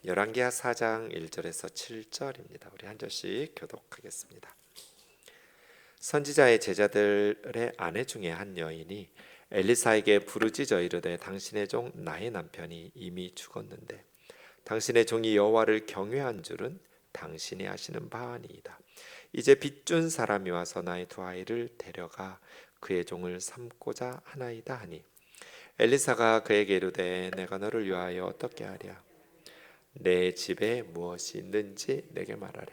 열왕기하 4장 1절에서 7절입니다. 우리 한 절씩 교독하겠습니다. 선지자의 제자들의 아내 중에 한 여인이 엘리사에게 부르짖어 이르되 당신의 종 나의 남편이 이미 죽었는데 당신의 종이 여호와를 경외한 줄은 당신이 아시는 바 아니이다. 이제 빚준 사람이 와서 나의 두 아이를 데려가 그의 종을 삼고자 하나이다 하니 엘리사가 그에게 이르되 내가 너를 위하여 어떻게 하랴? 내 집에 무엇이 있는지 내게 말하랴.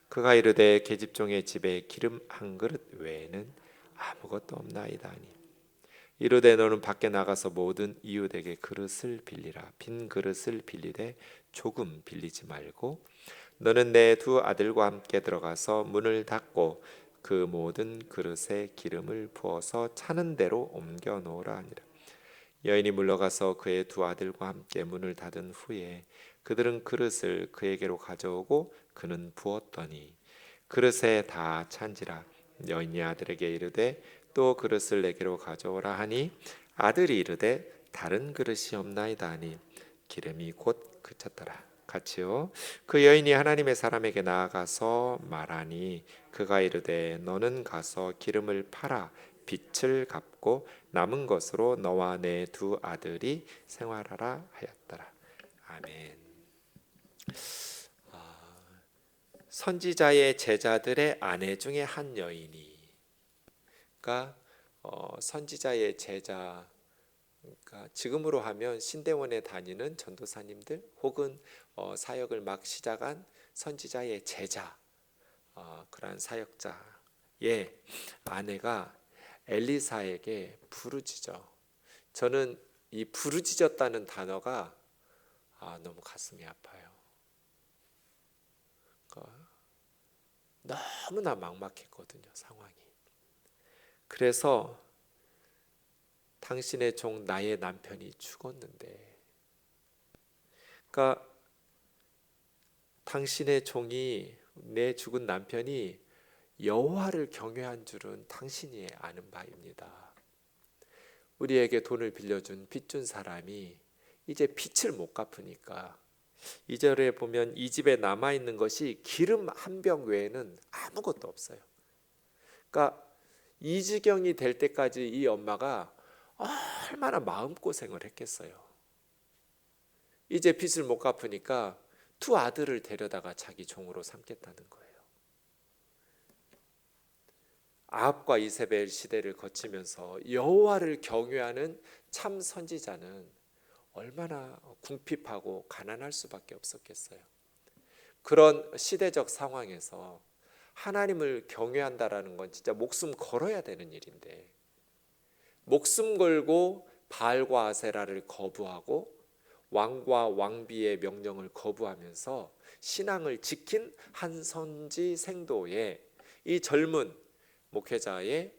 그가 이르되 계집종의 집에 기름 한 그릇 외에는 아무것도 없나이다 하니 이르되 너는 밖에 나가서 모든 이웃에게 그릇을 빌리라. 빈 그릇을 빌리되 조금 빌리지 말고 너는 내 두 아들과 함께 들어가서 문을 닫고 그 모든 그릇에 기름을 부어서 차는 대로 옮겨 놓으라 하니라. 여인이 물러가서 그의 두 아들과 함께 문을 닫은 후에 그들은 그릇을 그에게로 가져오고 그는 부었더니 그릇에 다 찬지라. 여인이 아들에게 이르되 또 그릇을 내게로 가져오라 하니 아들이 이르되 다른 그릇이 없나이다 하니 기름이 곧 그쳤더라. 같이요. 그 여인이 하나님의 사람에게 나아가서 말하니 그가 이르되 너는 가서 기름을 팔아 빚을 갚고 남은 것으로 너와 내 두 아들이 생활하라 하였더라. 아멘. 선지자의 제자들의 아내 중에 한 여인이 선지자의 제자, 그러니까 지금으로 하면 신대원에 다니는 전도사님들 혹은 사역을 막 시작한 선지자의 제자, 그러한 사역자의 아내가 엘리사에게 부르짖어. 저는 이 부르짖었다는 단어가 너무 가슴이 아파요. 너무나 막막했거든요, 상황이. 그래서 당신의 종 나의 남편이 죽었는데, 그러니까 당신의 종이 내 죽은 남편이 여호와를 경외한 줄은 당신이 아는 바입니다. 우리에게 돈을 빌려준 빚준 사람이 이제 빚을 못 갚으니까 2절에 보면 이 집에 남아있는 것이 기름 한 병 외에는 아무것도 없어요. 그러니까 이 지경이 될 때까지 이 엄마가 얼마나 마음고생을 했겠어요. 이제 빚을 못 갚으니까 두 아들을 데려다가 자기 종으로 삼겠다는 거예요. 아합과 이세벨 시대를 거치면서 여호와를 경외하는 참 선지자는 얼마나 궁핍하고 가난할 수밖에 없었겠어요. 그런 시대적 상황에서 하나님을 경외한다라는 건 진짜 목숨 걸어야 되는 일인데 목숨 걸고 바알과 아세라를 거부하고 왕과 왕비의 명령을 거부하면서 신앙을 지킨 한 선지 생도의 이 젊은 목회자의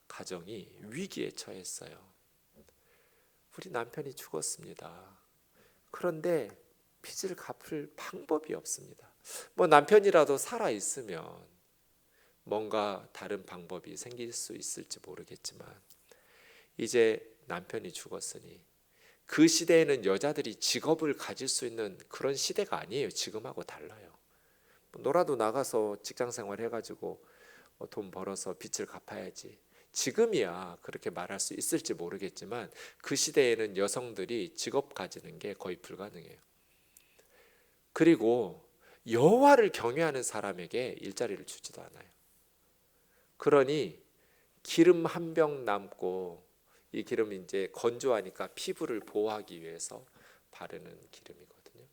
가정이 위기에 처했어요. 우리 남편이 죽었습니다. 그런데 빚을 갚을 방법이 없습니다. 뭐 남편이라도 살아 있으면 뭔가 다른 방법이 생길 수 있을지 모르겠지만 이제 남편이 죽었으니 그 시대에는 여자들이 직업을 가질 수 있는 그런 시대가 아니에요. 지금하고 달라요. 너라도 나가서 직장생활 해가지고 돈 벌어서 빚을 갚아야지. 지금이야 그렇게 말할 수 있을지 모르겠지만 그 시대에는 여성들이 직업 가지는 게 거의 불가능해요. 그리고 여호와를 경외하는 사람에게 일자리를 주지도 않아요. 그러니 기름 한 병 남고 이 기름이 이제 건조하니까 피부를 보호하기 위해서 바르는 기름이거든요.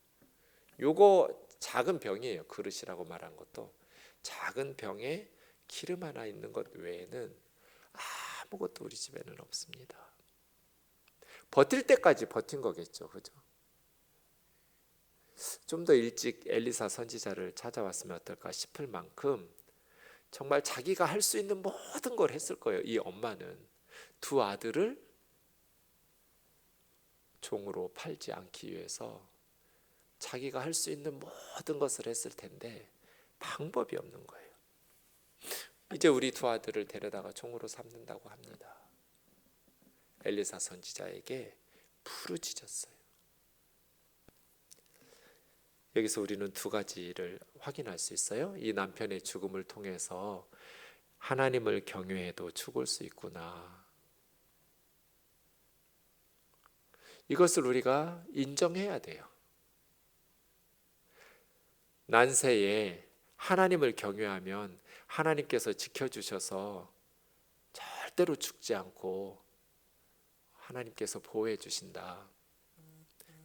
요거 작은 병이에요. 그릇이라고 말한 것도 작은 병에 기름 하나 있는 것 외에는 아무것도 우리 집에는 없습니다. 버틸 때까지 버틴 거겠죠. 그죠? 좀 더 일찍 엘리사 선지자를 찾아왔으면 어떨까 싶을 만큼 정말 자기가 할 수 있는 모든 걸 했을 거예요. 이 엄마는 두 아들을 종으로 팔지 않기 위해서 자기가 할 수 있는 모든 것을 했을 텐데 방법이 없는 거예요. 이제 우리 두 아들을 데려다가 종으로 삼는다고 합니다. 엘리사 선지자에게 부르짖었어요. 여기서 우리는 두 가지를 확인할 수 있어요. 이 남편의 죽음을 통해서 하나님을 경외해도 죽을 수 있구나. 이것을 우리가 인정해야 돼요. 난세에 하나님을 경외하면 하나님께서 지켜주셔서 절대로 죽지 않고 하나님께서 보호해 주신다.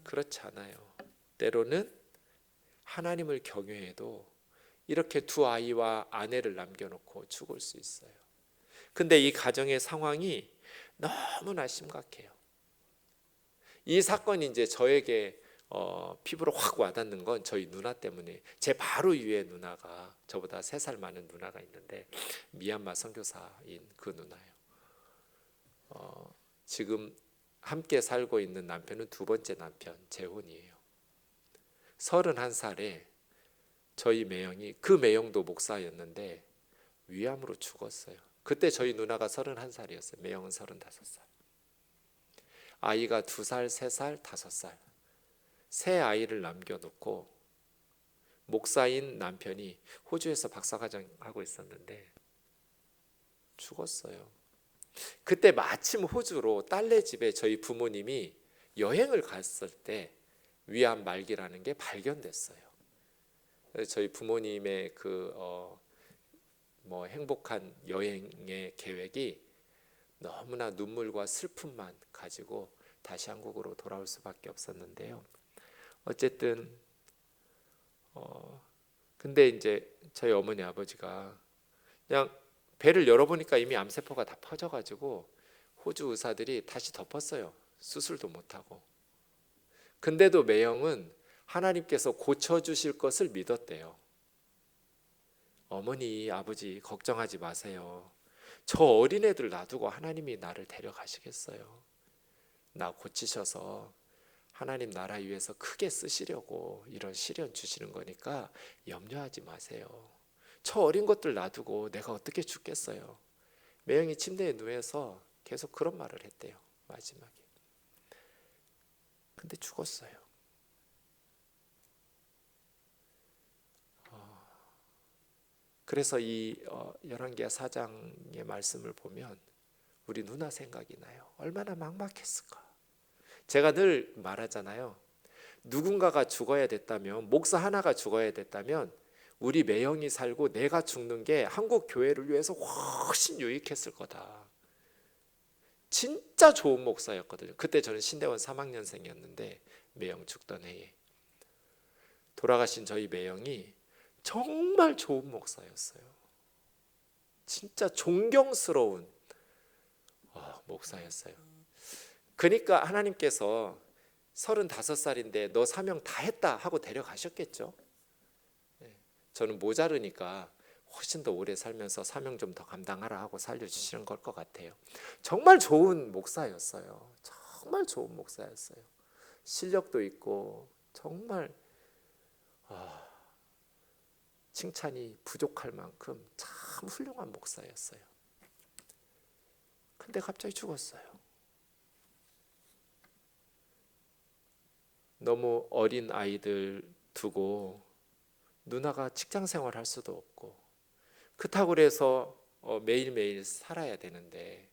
그렇지 않아요. 때로는 하나님을 경외해도 이렇게 두 아이와 아내를 남겨놓고 죽을 수 있어요. 근데 이 가정의 상황이 너무나 심각해요. 이 사건이 이제 저에게 피부로 확 와닿는 건 저희 누나 때문에, 제 바로 위에 누나가, 저보다 3살 많은 누나가 있는데 미얀마 선교사인 그 누나예요. 지금 함께 살고 있는 남편은 두 번째 남편 재혼이에요. 31살에 저희 매형이, 그 매형도 목사였는데 위암으로 죽었어요. 그때 저희 누나가 31살이었어요. 매형은 35살. 아이가 2살, 3살, 5살. 세 아이를 남겨놓고 목사인 남편이 호주에서 박사과정 하고 있었는데 죽었어요. 그때 마침 호주로 딸네 집에 저희 부모님이 여행을 갔을 때 위암 말기라는 게 발견됐어요. 그래서 저희 부모님의 행복한 여행의 계획이 너무나 눈물과 슬픔만 가지고 다시 한국으로 돌아올 수밖에 없었는데요. 어쨌든 근데 이제 저희 어머니 아버지가 그냥 배를 열어보니까 이미 암세포가 다 퍼져가지고 호주 의사들이 다시 덮었어요. 수술도 못하고. 근데도 매형은 하나님께서 고쳐주실 것을 믿었대요. 어머니 아버지 걱정하지 마세요. 저 어린애들 놔두고 하나님이 나를 데려가시겠어요. 나 고치셔서 하나님 나라 위해서 크게 쓰시려고 이런 시련 주시는 거니까 염려하지 마세요. 저 어린 것들 놔두고 내가 어떻게 죽겠어요. 매형이 침대에 누워서 계속 그런 말을 했대요. 마지막에. 근데 죽었어요. 그래서 이 열왕기하 4장의 말씀을 보면 우리 누나 생각이 나요. 얼마나 막막했을까. 제가 늘 말하잖아요. 누군가가 죽어야 됐다면, 목사 하나가 죽어야 됐다면 우리 매형이 살고 내가 죽는 게 한국 교회를 위해서 훨씬 유익했을 거다. 진짜 좋은 목사였거든요. 그때 저는 신대원 3학년생이었는데 매형 죽던 해에 돌아가신 저희 매형이 정말 좋은 목사였어요. 진짜 존경스러운 목사였어요. 그러니까 하나님께서 35살인데 너 사명 다 했다 하고 데려가셨겠죠. 저는 모자르니까 훨씬 더 오래 살면서 사명 좀 더 감당하라 하고 살려주시는 걸 것 같아요. 정말 좋은 목사였어요. 정말 좋은 목사였어요. 실력도 있고 정말 칭찬이 부족할 만큼 참 훌륭한 목사였어요. 근데 갑자기 죽었어요. 너무 어린 아이들 두고 누나가 직장 생활할 수도 없고 그렇다고 해서 매일매일 살아야 되는데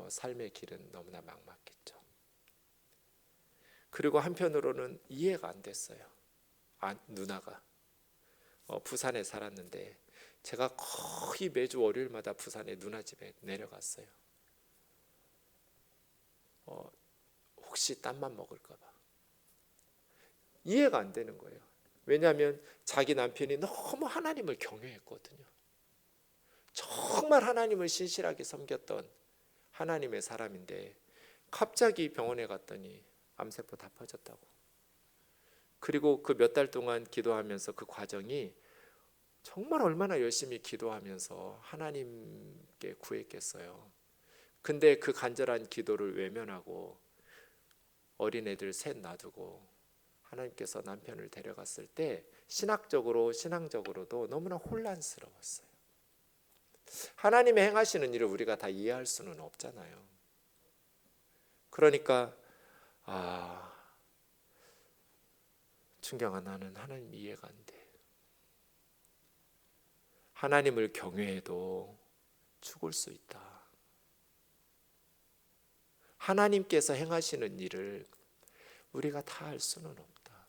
삶의 길은 너무나 막막했죠. 그리고 한편으로는 이해가 안 됐어요. 누나가 부산에 살았는데 제가 거의 매주 월요일마다 부산에 누나 집에 내려갔어요. 혹시 땀만 먹을까 봐. 이해가 안 되는 거예요. 왜냐하면 자기 남편이 너무 하나님을 경외했거든요. 정말 하나님을 신실하게 섬겼던 하나님의 사람인데 갑자기 병원에 갔더니 암세포 다 퍼졌다고. 그리고 그 몇 달 동안 기도하면서 그 과정이 정말 얼마나 열심히 기도하면서 하나님께 구했겠어요. 근데 그 간절한 기도를 외면하고 어린애들 셋 놔두고 하나님께서 남편을 데려갔을 때 신앙적으로도 너무나 혼란스러웠어요. 하나님의 행하시는 일을 우리가 다 이해할 수는 없잖아요. 그러니까 준경아, 나는 하나님 이해가 안 돼. 하나님을 경외해도 죽을 수 있다. 하나님께서 행하시는 일을 우리가 다 할 수는 없다.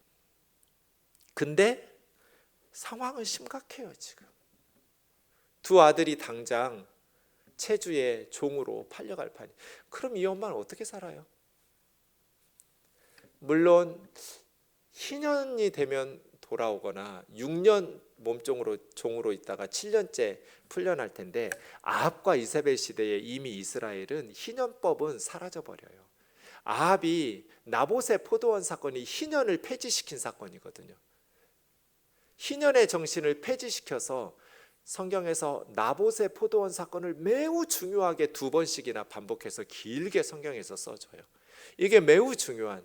근데 상황은 심각해요. 지금 두 아들이 당장 체주의 종으로 팔려갈 판이. 그럼 이 엄마는 어떻게 살아요? 물론 희년이 되면 돌아오거나 6년 몸종으로 종으로 있다가 7년째 풀려날 텐데, 아합과 이세벨 시대에 이미 이스라엘은 희년법은 사라져 버려요. 아합이 나봇의 포도원 사건이 희년을 폐지시킨 사건이거든요. 희년의 정신을 폐지시켜서 성경에서 나봇의 포도원 사건을 매우 중요하게 2번씩이나 반복해서 길게 성경에서 써줘요. 이게 매우 중요한,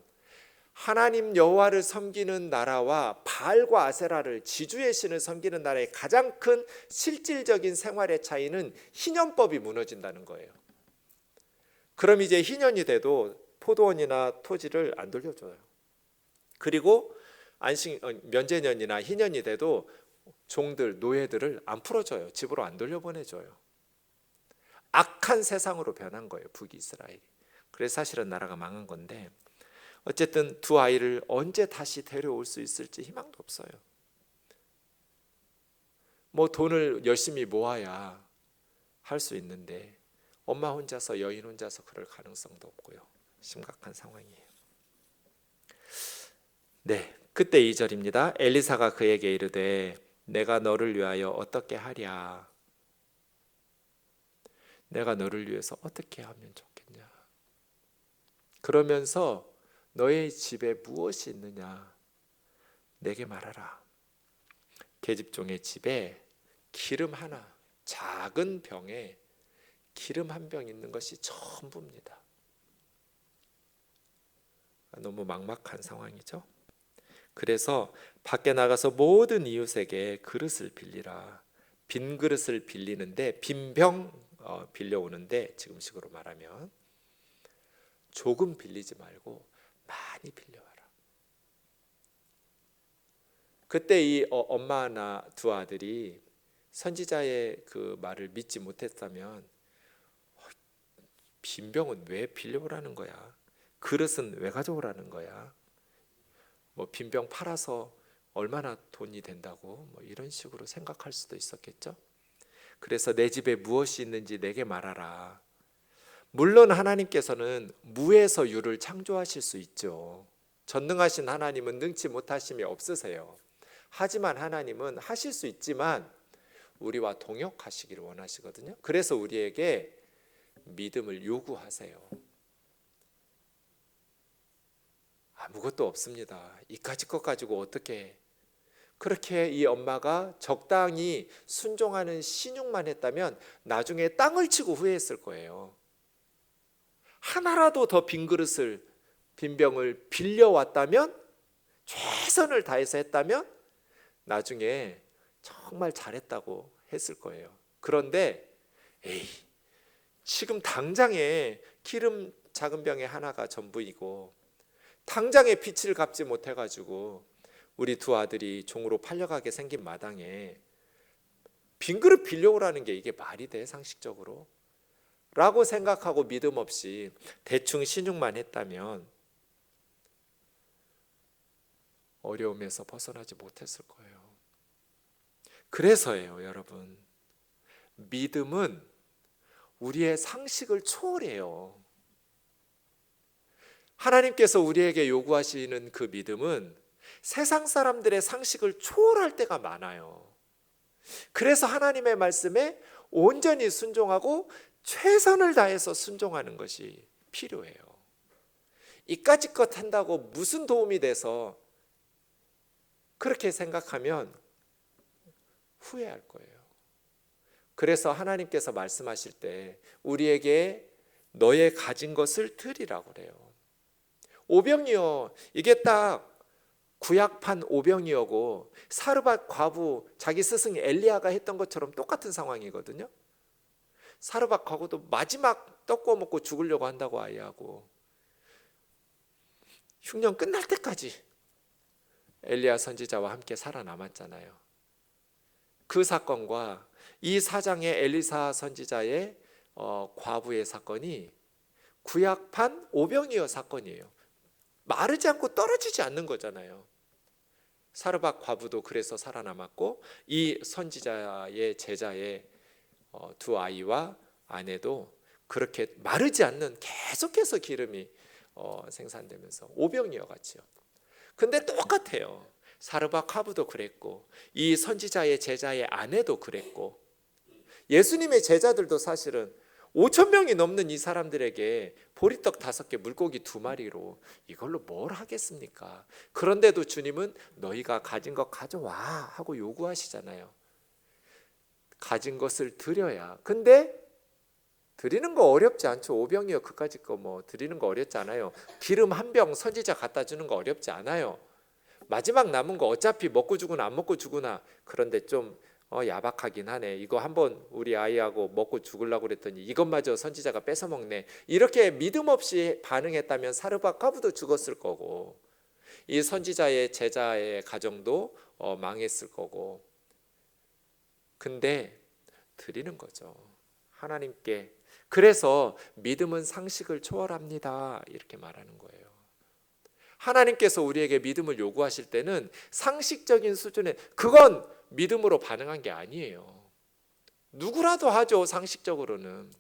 하나님 여호와를 섬기는 나라와 바알과 아세라를, 지주의 신을 섬기는 나라의 가장 큰 실질적인 생활의 차이는 희년법이 무너진다는 거예요. 그럼 이제 희년이 돼도 포도원이나 토지를 안 돌려줘요. 그리고 면제년이나 희년이 돼도 종들, 노예들을 안 풀어줘요. 집으로 안 돌려보내줘요. 악한 세상으로 변한 거예요, 북이스라엘이. 그래서 사실은 나라가 망한 건데, 어쨌든 두 아이를 언제 다시 데려올 수 있을지 희망도 없어요. 뭐 돈을 열심히 모아야 할 수 있는데 엄마 혼자서, 여인 혼자서 그럴 가능성도 없고요. 심각한 상황이에요. 네, 그때 2절입니다. 엘리사가 그에게 이르되 내가 너를 위하여 어떻게 하랴? 내가 너를 위해서 어떻게 하면 좋겠냐? 그러면서 너의 집에 무엇이 있느냐? 내게 말하라. 계집종의 집에 기름 하나, 작은 병에 기름 한 병 있는 것이 전부입니다. 너무 막막한 상황이죠. 그래서 밖에 나가서 모든 이웃에게 그릇을 빌리라. 빈 그릇을 빌리는데, 빈 병 빌려오는데, 지금식으로 말하면 조금 빌리지 말고 많이 빌려와라. 그때 이 엄마나 두 아들이 선지자의 그 말을 믿지 못했다면, 빈병은 왜 빌려오라는 거야? 그릇은 왜 가져오라는 거야? 뭐 빈병 팔아서 얼마나 돈이 된다고, 뭐 이런 식으로 생각할 수도 있었겠죠. 그래서 내 집에 무엇이 있는지 내게 말하라. 물론 하나님께서는 무에서 유를 창조하실 수 있죠. 전능하신 하나님은 능치 못하심이 없으세요. 하지만 하나님은 하실 수 있지만 우리와 동역하시기를 원하시거든요. 그래서 우리에게 믿음을 요구하세요. 아무것도 없습니다. 이까짓 것 가지고 어떻게. 그렇게 이 엄마가 적당히 순종하는 신용만 했다면 나중에 땅을 치고 후회했을 거예요. 하나라도 더 빈 그릇을, 빈 병을 빌려왔다면, 최선을 다해서 했다면 나중에 정말 잘했다고 했을 거예요. 그런데 지금 당장에 기름 작은 병에 하나가 전부이고 당장에 빚을 갚지 못해가지고 우리 두 아들이 종으로 팔려가게 생긴 마당에 빈 그릇 빌려오라는 게 이게 말이 돼, 상식적으로? 라고 생각하고 믿음 없이 대충 신용만 했다면 어려움에서 벗어나지 못했을 거예요. 그래서예요, 여러분. 믿음은 우리의 상식을 초월해요. 하나님께서 우리에게 요구하시는 그 믿음은 세상 사람들의 상식을 초월할 때가 많아요. 그래서 하나님의 말씀에 온전히 순종하고 최선을 다해서 순종하는 것이 필요해요. 이까짓 것 한다고 무슨 도움이 돼서 그렇게 생각하면 후회할 거예요. 그래서 하나님께서 말씀하실 때 우리에게 너의 가진 것을 드리라고 그래요. 오병이어, 이게 딱 구약판 오병이어고 사르밧 과부 자기 스승 엘리야가 했던 것처럼 똑같은 상황이거든요. 사르밧 과부도 마지막 떡 구워 먹고 죽으려고 한다고 아이하고 흉년 끝날 때까지 엘리야 선지자와 함께 살아남았잖아요. 그 사건과 이 4장의 엘리사 선지자의 과부의 사건이 구약판 오병이어 사건이에요. 마르지 않고 떨어지지 않는 거잖아요. 사르밧 과부도 그래서 살아남았고, 이 선지자의 제자의 두 아이와 아내도 그렇게 마르지 않는 계속해서 기름이 생산되면서 오병이어 같이요. 근데 똑같아요. 사르밧 과부도 그랬고, 이 선지자의 제자의 아내도 그랬고, 예수님의 제자들도 사실은 5,000명이 넘는 이 사람들에게 보리떡 5개, 물고기 2마리로 이걸로 뭘 하겠습니까? 그런데도 주님은 너희가 가진 것 가져와 하고 요구하시잖아요. 가진 것을 드려야. 근데 드리는 거 어렵지 않죠. 오병이어 그까짓 거 뭐 드리는 거 어렵지 않아요. 기름 한 병 선지자 갖다 주는 거 어렵지 않아요. 마지막 남은 거 어차피 먹고 주거나 안 먹고 주거나. 그런데 좀 야박하긴 하네. 이거 한번 우리 아이하고 먹고 죽으려고 그랬더니 이것마저 선지자가 뺏어 먹네. 이렇게 믿음 없이 반응했다면 사르밧 과부도 죽었을 거고, 이 선지자의 제자의 가정도 망했을 거고. 근데 드리는 거죠, 하나님께. 그래서 믿음은 상식을 초월합니다, 이렇게 말하는 거예요. 하나님께서 우리에게 믿음을 요구하실 때는 상식적인 수준의, 그건 믿음으로 반응한 게 아니에요. 누구라도 하죠, 상식적으로는.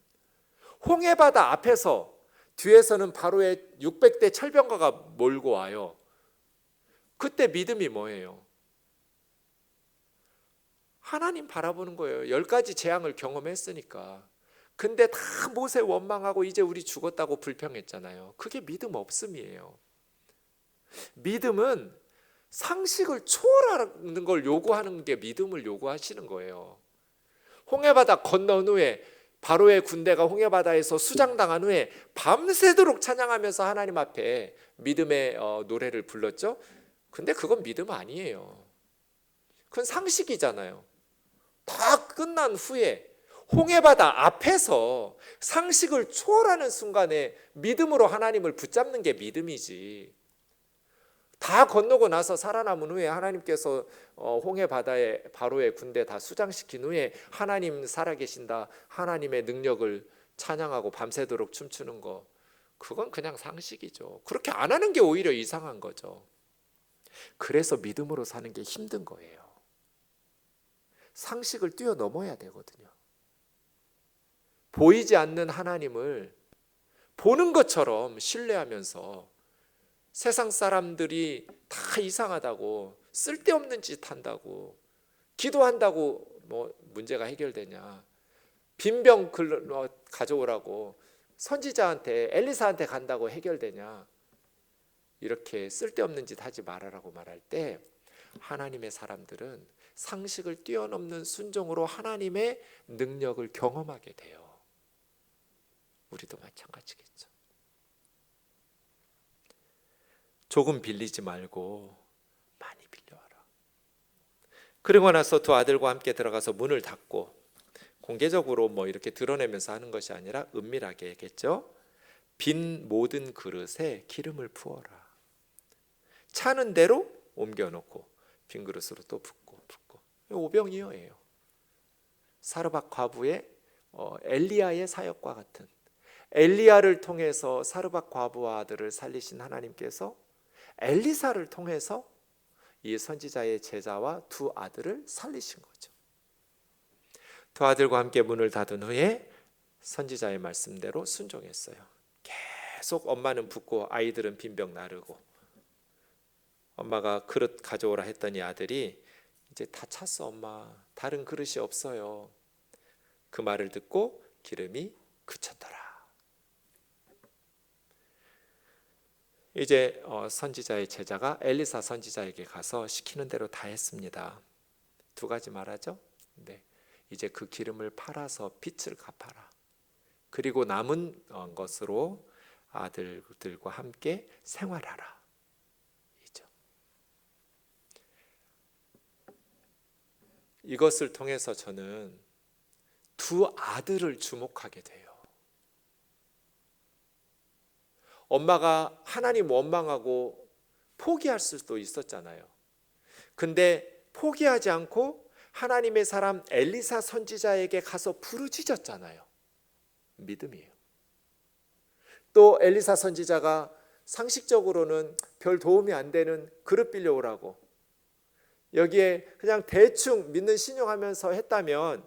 홍해바다 앞에서 뒤에서는 바로의 600대 철병가가 몰고 와요. 그때 믿음이 뭐예요? 하나님 바라보는 거예요. 10가지 재앙을 경험했으니까. 근데 다 모세 원망하고 이제 우리 죽었다고 불평했잖아요. 그게 믿음 없음이에요. 믿음은 상식을 초월하는 걸 요구하는 게 믿음을 요구하시는 거예요. 홍해바다 건너온 후에, 바로의 군대가 홍해바다에서 수장당한 후에 밤새도록 찬양하면서 하나님 앞에 믿음의 노래를 불렀죠. 근데 그건 믿음 아니에요. 그건 상식이잖아요. 다 끝난 후에 홍해바다 앞에서 상식을 초월하는 순간에 믿음으로 하나님을 붙잡는 게 믿음이지. 다 건너고 나서 살아남은 후에 하나님께서 홍해바다에 바로의 군대 다 수장시킨 후에 하나님 살아계신다, 하나님의 능력을 찬양하고 밤새도록 춤추는 거, 그건 그냥 상식이죠. 그렇게 안 하는 게 오히려 이상한 거죠. 그래서 믿음으로 사는 게 힘든 거예요. 상식을 뛰어넘어야 되거든요. 보이지 않는 하나님을 보는 것처럼 신뢰하면서 세상 사람들이 다 이상하다고, 쓸데없는 짓 한다고, 기도한다고 뭐 문제가 해결되냐, 빈병 가져오라고 선지자한테, 엘리사한테 간다고 해결되냐, 이렇게 쓸데없는 짓 하지 말아라고 말할 때 하나님의 사람들은 상식을 뛰어넘는 순종으로 하나님의 능력을 경험하게 돼요. 우리도 마찬가지겠죠. 조금 빌리지 말고 많이 빌려와라. 그리고 나서 두 아들과 함께 들어가서 문을 닫고, 공개적으로 뭐 이렇게 드러내면서 하는 것이 아니라 은밀하게 했겠죠. 빈 모든 그릇에 기름을 부어라. 차는 대로 옮겨놓고 빈 그릇으로 또 붓고. 오병이어예요. 사르밧 과부의 엘리야의 사역과 같은, 엘리야를 통해서 사르밧 과부와 아들을 살리신 하나님께서 엘리사를 통해서 이 선지자의 제자와 두 아들을 살리신 거죠. 두 아들과 함께 문을 닫은 후에 선지자의 말씀대로 순종했어요. 계속 엄마는 붓고 아이들은 빈병 나르고, 엄마가 그릇 가져오라 했더니 아들이 이제 다 찼어 엄마, 다른 그릇이 없어요. 그 말을 듣고 기름이 그쳤더라. 이제 선지자의 제자가 엘리사 선지자에게 가서 시키는 대로 다 했습니다. 2가지 말하죠. 네. 이제 그 기름을 팔아서 빚을 갚아라. 그리고 남은 것으로 아들들과 함께 생활하라. 이죠. 이것을 통해서 저는 두 아들을 주목하게 돼요. 엄마가 하나님 원망하고 포기할 수도 있었잖아요. 근데 포기하지 않고 하나님의 사람 엘리사 선지자에게 가서 부르짖었잖아요. 믿음이에요. 또 엘리사 선지자가 상식적으로는 별 도움이 안 되는 그릇 빌려오라고, 여기에 그냥 대충 믿는 신용하면서 했다면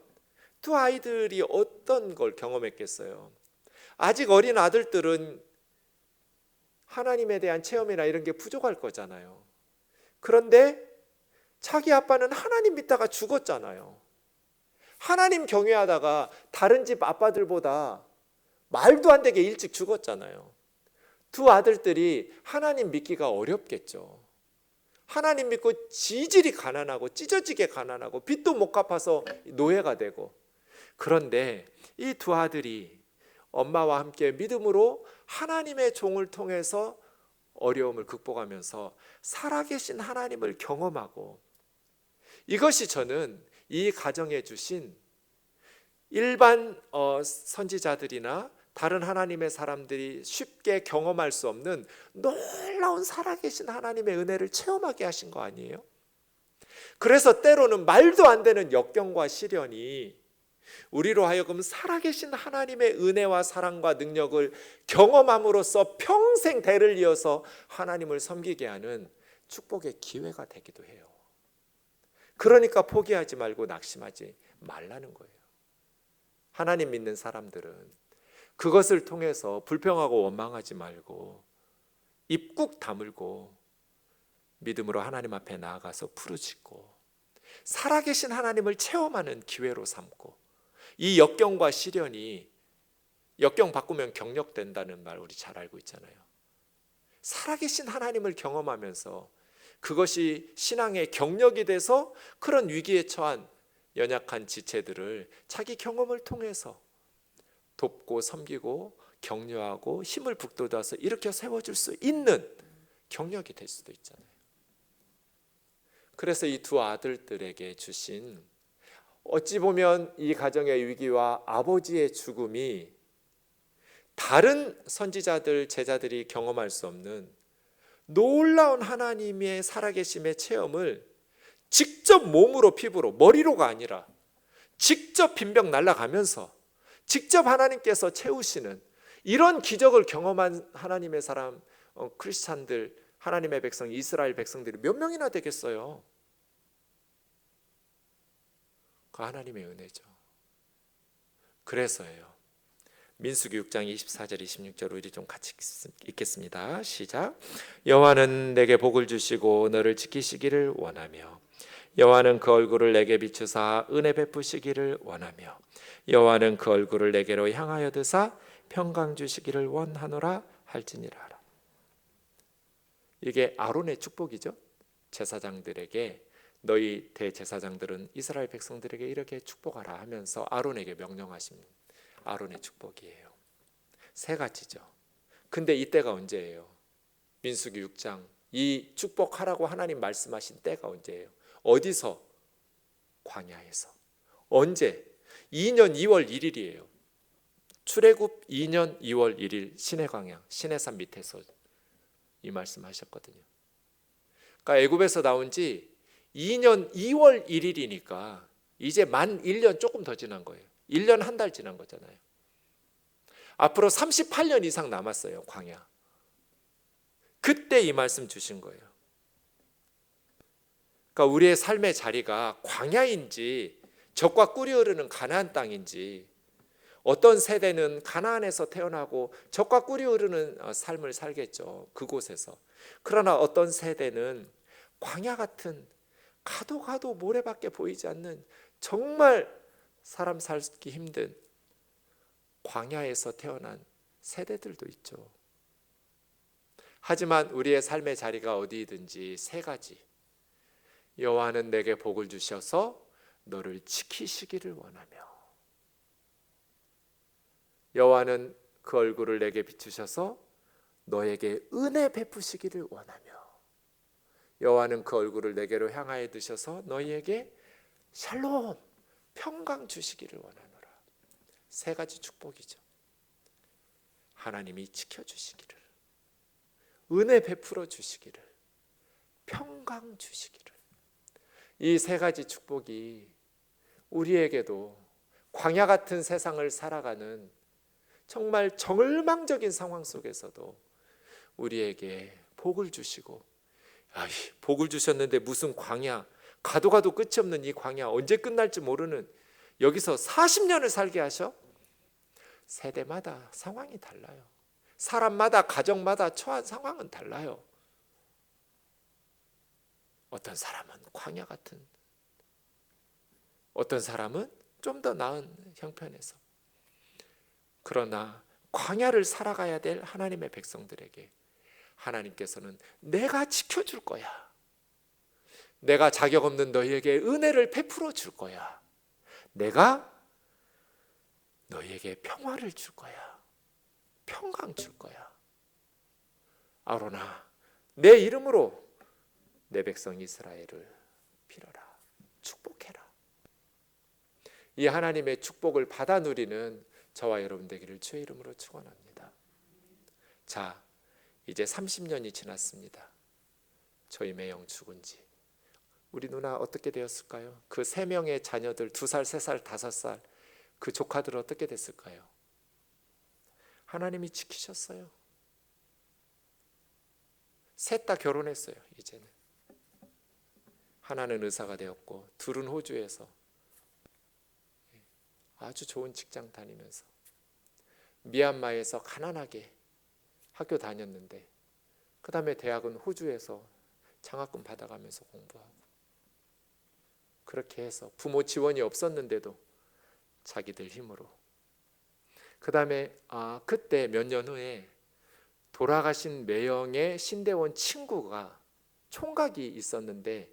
두 아이들이 어떤 걸 경험했겠어요? 아직 어린 아들들은 하나님에 대한 체험이나 이런 게 부족할 거잖아요. 그런데 자기 아빠는 하나님 믿다가 죽었잖아요. 하나님 경외하다가 다른 집 아빠들보다 말도 안 되게 일찍 죽었잖아요. 두 아들들이 하나님 믿기가 어렵겠죠. 하나님 믿고 지질이 가난하고 찢어지게 가난하고 빚도 못 갚아서 노예가 되고, 그런데 이 두 아들이 엄마와 함께 믿음으로 하나님의 종을 통해서 어려움을 극복하면서 살아계신 하나님을 경험하고, 이것이 저는 이 가정에 주신 일반 선지자들이나 다른 하나님의 사람들이 쉽게 경험할 수 없는 놀라운 살아계신 하나님의 은혜를 체험하게 하신 거 아니에요? 그래서 때로는 말도 안 되는 역경과 시련이 우리로 하여금 살아계신 하나님의 은혜와 사랑과 능력을 경험함으로써 평생 대를 이어서 하나님을 섬기게 하는 축복의 기회가 되기도 해요. 그러니까 포기하지 말고 낙심하지 말라는 거예요. 하나님 믿는 사람들은 그것을 통해서 불평하고 원망하지 말고 입 꾹 다물고 믿음으로 하나님 앞에 나아가서 부르짖고 살아계신 하나님을 체험하는 기회로 삼고, 이 역경과 시련이, 역경 바꾸면 경력된다는 말 우리 잘 알고 있잖아요. 살아계신 하나님을 경험하면서 그것이 신앙의 경력이 돼서 그런 위기에 처한 연약한 지체들을 자기 경험을 통해서 돕고 섬기고 격려하고 힘을 북돋아서 일으켜 세워줄 수 있는 경력이 될 수도 있잖아요. 그래서 이 두 아들들에게 주신, 어찌 보면 이 가정의 위기와 아버지의 죽음이 다른 선지자들, 제자들이 경험할 수 없는 놀라운 하나님의 살아계심의 체험을 직접 몸으로, 피부로, 머리로가 아니라 직접 빈병 날아가면서 직접 하나님께서 채우시는 이런 기적을 경험한 하나님의 사람, 크리스찬들, 하나님의 백성, 이스라엘 백성들이 몇 명이나 되겠어요? 그 하나님의 은혜죠. 그래서예요. 민수기 6장 24절 26절 우리 좀 같이 읽겠습니다. 시작. 여호와는 내게 복을 주시고 너를 지키시기를 원하며, 여호와는 그 얼굴을 내게 비추사 은혜 베푸시기를 원하며, 여호와는 그 얼굴을 내게로 향하여 드사 평강 주시기를 원하노라 할지니라. 이게 아론의 축복이죠. 제사장들에게, 너희 대제사장들은 이스라엘 백성들에게 이렇게 축복하라 하면서 아론에게 명령하신 아론의 축복이에요. 세 가지죠. 근데 이때가 언제예요? 민수기 6장 이 축복하라고 하나님 말씀하신 때가 언제예요? 어디서? 광야에서. 언제? 2년 2월 1일이에요. 출애굽 2년 2월 1일 시내광야, 시내산 밑에서 이 말씀하셨거든요. 그러니까 애굽에서 나온 지 2년 2월 1일이니까 이제 만 1년 조금 더 지난 거예요. 1년 한 달 지난 거잖아요. 앞으로 38년 이상 남았어요, 광야. 그때 이 말씀 주신 거예요. 그러니까 우리의 삶의 자리가 광야인지 젖과 꿀이 흐르는 가나안 땅인지, 어떤 세대는 가나안에서 태어나고 젖과 꿀이 흐르는 삶을 살겠죠, 그곳에서. 그러나 어떤 세대는 광야 같은 가도 가도 모래밖에 보이지 않는 정말 사람 살기 힘든 광야에서 태어난 세대들도 있죠. 하지만 우리의 삶의 자리가 어디든지 세 가지. 여호와는 내게 복을 주셔서 너를 지키시기를 원하며, 여호와는 그 얼굴을 내게 비추셔서 너에게 은혜 베푸시기를 원하며, 여호와는 그 얼굴을 내게로 향하여 드셔서 너희에게 샬롬, 평강 주시기를 원하노라. 세 가지 축복이죠. 하나님이 지켜주시기를, 은혜 베풀어 주시기를, 평강 주시기를. 이 세 가지 축복이 우리에게도 광야 같은 세상을 살아가는 정말 절망적인 상황 속에서도 우리에게 복을 주시고, 복을 주셨는데 무슨 광야, 가도 가도 끝이 없는 이 광야 언제 끝날지 모르는, 여기서 40년을 살게 하셔? 세대마다 상황이 달라요. 사람마다, 가정마다 처한 상황은 달라요. 어떤 사람은 광야 같은, 어떤 사람은 좀 더 나은 형편에서. 그러나 광야를 살아가야 될 하나님의 백성들에게 하나님께서는 내가 지켜줄 거야, 내가 자격 없는 너희에게 은혜를 베풀어 줄 거야, 내가 너희에게 평화를 줄 거야, 평강 줄 거야. 아로나, 내 이름으로 내 백성 이스라엘을 빌어라, 축복해라. 이 하나님의 축복을 받아 누리는 저와 여러분 되기를 주의 이름으로 축원합니다. 자, 이제 30년이 지났습니다. 저희 매형 죽은 지. 우리 누나 어떻게 되었을까요? 그 3명의 자녀들, 2살, 3살, 5살, 그 조카들 어떻게 됐을까요? 하나님이 지키셨어요. 셋 다 결혼했어요. 이제는 하나는 의사가 되었고, 둘은 호주에서 아주 좋은 직장 다니면서, 미얀마에서 가난하게 학교 다녔는데 그 다음에 대학은 호주에서 장학금 받아가면서 공부하고, 그렇게 해서 부모 지원이 없었는데도 자기들 힘으로. 그 다음에 그때 몇 년 후에 돌아가신 매형의 신대원 친구가 총각이 있었는데,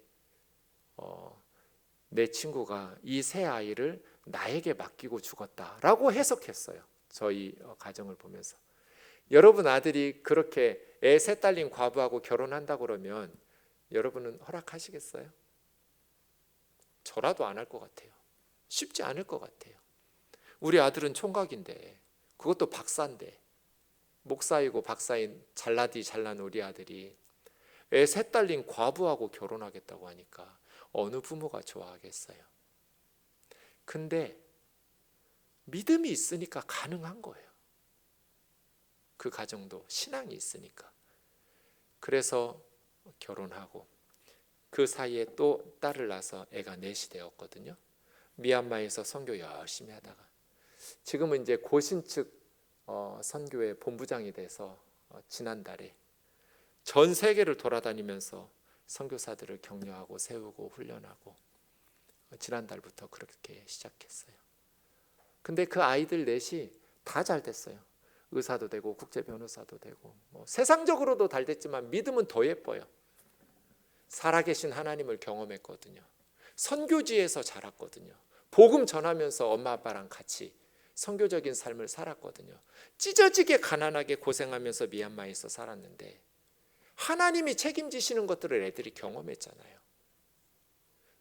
내 친구가 이 세 아이를 나에게 맡기고 죽었다라고 해석했어요. 저희 가정을 보면서. 여러분 아들이 그렇게 애 셋 딸린 과부하고 결혼한다고 그러면 여러분은 허락하시겠어요? 저라도 안 할 것 같아요. 쉽지 않을 것 같아요. 우리 아들은 총각인데, 그것도 박사인데, 목사이고 박사인 잘나디 잘난 우리 아들이 애 셋 딸린 과부하고 결혼하겠다고 하니까 어느 부모가 좋아하겠어요? 근데 믿음이 있으니까 가능한 거예요. 그 가정도 신앙이 있으니까. 그래서 결혼하고 그 사이에 또 딸을 낳아서 애가 넷이 되었거든요. 미얀마에서 선교 열심히 하다가 지금은 이제 고신측 선교회 본부장이 돼서 지난달에 전 세계를 돌아다니면서 선교사들을 격려하고 세우고 훈련하고, 지난달부터 그렇게 시작했어요. 근데 그 아이들 넷이 다 잘 됐어요. 의사도 되고 국제 변호사도 되고, 세상적으로도 잘 됐지만 믿음은 더 예뻐요. 살아계신 하나님을 경험했거든요. 선교지에서 자랐거든요. 복음 전하면서 엄마 아빠랑 같이 선교적인 삶을 살았거든요. 찢어지게 가난하게 고생하면서 미얀마에서 살았는데 하나님이 책임지시는 것들을 애들이 경험했잖아요.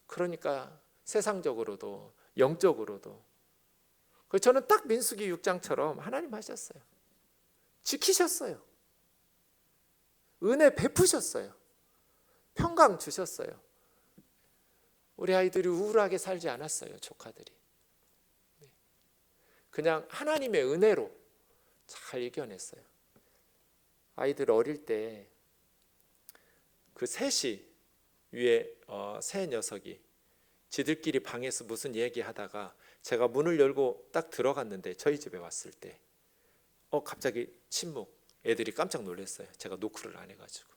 그러니까 세상적으로도 영적으로도, 저는 딱 민수기 6장처럼 하나님 하셨어요. 지키셨어요. 은혜 베푸셨어요. 평강 주셨어요. 우리 아이들이 우울하게 살지 않았어요. 조카들이 그냥 하나님의 은혜로 잘 이겨냈어요. 아이들 어릴 때 그 셋이 위에 세 녀석이 지들끼리 방에서 무슨 얘기하다가 제가 문을 열고 딱 들어갔는데, 저희 집에 왔을 때 갑자기 침묵. 애들이 깜짝 놀랐어요. 제가 노크를 안 해가지고.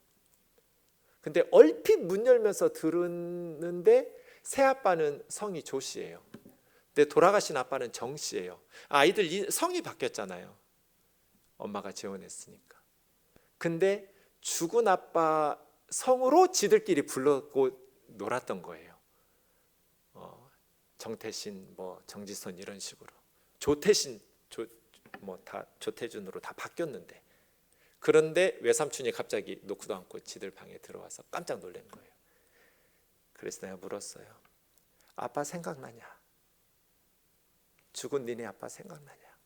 근데 얼핏 문 열면서 들었는데 새아빠는 성이 조 씨예요. 근데 돌아가신 아빠는 정 씨예요. 아이들 성이 바뀌었잖아요. 엄마가 재혼했으니까. 근데 죽은 아빠 성으로 지들끼리 불렀고 놀았던 거예요. 정태신, 정지선 이런 식으로. 조태신, 다 조태준으로 다 바뀌었는데, 그런데 외삼촌이 갑자기 놓고도 않고 지들 방에 들어와서 깜짝 놀란 거예요. 그래서 내가 물었어요. 아빠 생각나냐? 죽은 니네 아빠 생각나냐?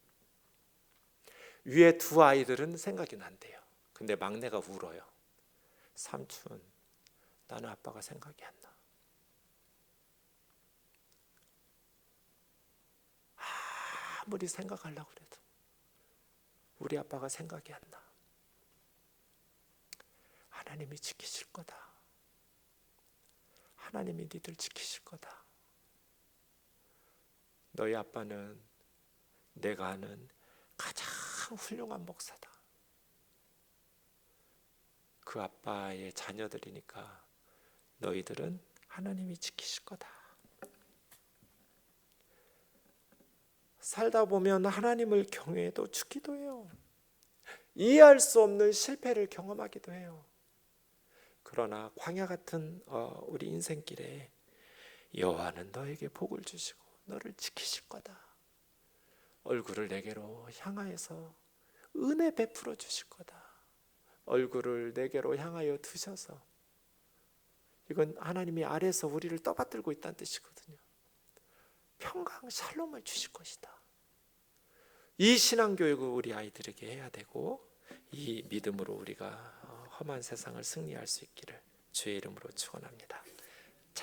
위에 두 아이들은 생각이 난대요. 근데 막내가 울어요. 삼촌, 나는 아빠가 생각이 안 나. 아무리 생각하려고 해도 우리 아빠가 생각이 안 나. 하나님이 지키실 거다. 하나님이 니들 지키실 거다. 너희 아빠는 내가 아는 가장 훌륭한 목사다. 그 아빠의 자녀들이니까 너희들은 하나님이 지키실 거다. 살다 보면 하나님을 경외해도 죽기도 해요. 이해할 수 없는 실패를 경험하기도 해요. 그러나 광야 같은 우리 인생길에 여호와는 너에게 복을 주시고 너를 지키실 거다. 얼굴을 내게로 향하여서 은혜 베풀어 주실 거다. 얼굴을 내게로 향하여 두셔서, 이건 하나님이 아래에서 우리를 떠받들고 있다는 뜻이거든요. 평강 샬롬을 주실 것이다. 이 신앙교육을 우리 아이들에게 해야 되고, 이 믿음으로 우리가 험한 세상을 승리할 수 있기를 주의 이름으로 축원합니다.